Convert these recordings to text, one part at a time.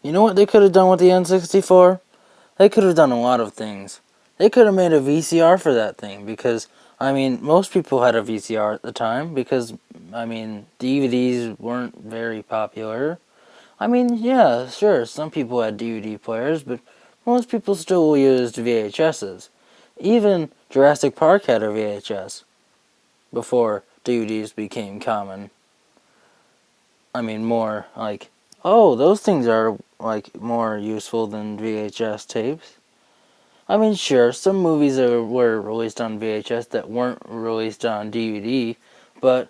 You know what they could have done with the N64? They could have done a lot of things. They could have made a VCR for that thing because, I mean, most people had a VCR at the time because, I mean, DVDs weren't very popular. I mean, yeah, sure, some people had DVD players, but most people still used VHSs. Even Jurassic Park had a VHS before DVDs became common. I mean, more like, oh, those things are like more useful than VHS tapes. I mean, sure, some movies were released on VHS that weren't released on DVD, but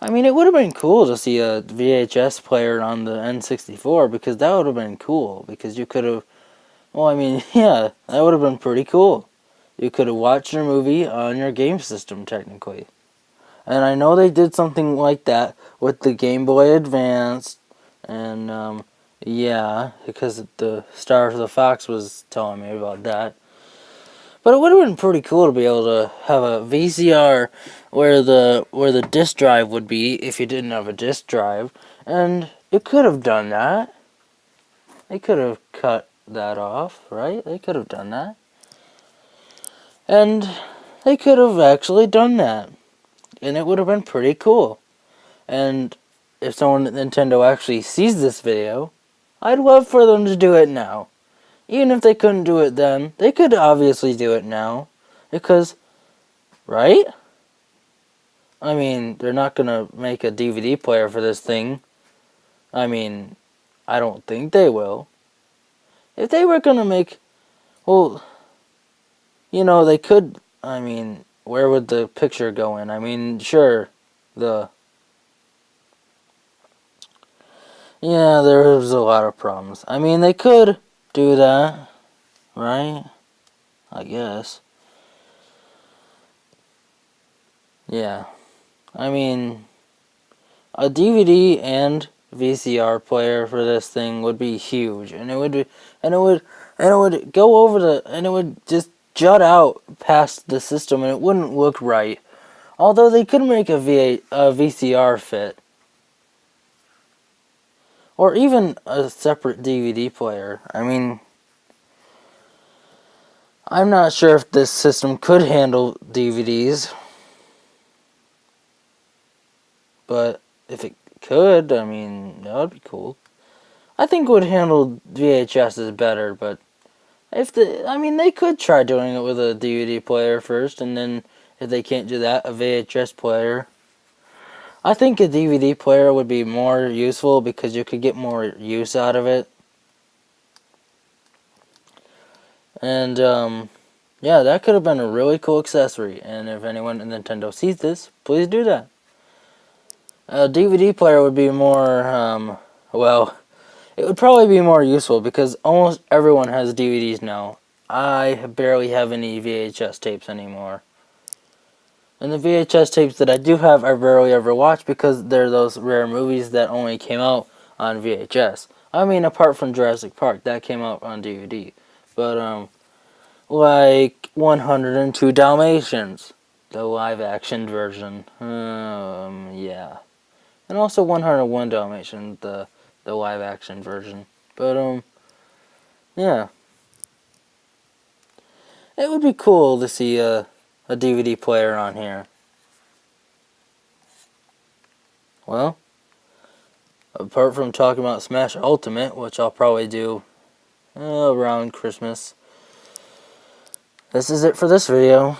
I mean, it would have been cool to see a VHS player on the N64 because that would have been cool because you could have, well, I mean, yeah, that would have been pretty cool. You could have watched your movie on your game system, technically. And I know they did something like that with the Game Boy Advance, and yeah, because the Star of the Fox was telling me about that. But it would have been pretty cool to be able to have a VCR where the disc drive would be if you didn't have a disc drive, and it could have done that. They could have cut that off, right? They could have done that. And they could have actually done that. And it would have been pretty cool. And if someone at Nintendo actually sees this video, I'd love for them to do it now. Even if they couldn't do it then, they could obviously do it now. Because, right? I mean, they're not going to make a DVD player for this thing. I mean, I don't think they will. If they were going to make, well, you know, they could, I mean, where would the picture go in? I mean, sure, yeah, there's a lot of problems. I mean, they could do that, right? I guess. Yeah. I mean, a DVD and VCR player for this thing would be huge, and it would go over and it would just jut out past the system, and it wouldn't look right. Although they could make a VCR fit, or even a separate DVD player. I mean, I'm not sure if this system could handle DVDs, but if it could, I mean, that would be cool. I think it would handle VHSs better, but I mean, they could try doing it with a DVD player first, and then if they can't do that, a VHS player. I think a DVD player would be more useful because you could get more use out of it. And, yeah, that could have been a really cool accessory, and if anyone at Nintendo sees this, please do that. A DVD player would be more, well, it would probably be more useful because almost everyone has DVDs now. I barely have any VHS tapes anymore. And the VHS tapes that I do have, I rarely ever watch because they're those rare movies that only came out on VHS. I mean, apart from Jurassic Park, that came out on DVD. But, like 102 Dalmatians, the live-action version. Yeah. And also 101 Dalmatians, the live-action version. But, yeah. It would be cool to see a DVD player on here. Well, apart from talking about Smash Ultimate, which I'll probably do around Christmas, this is it for this video.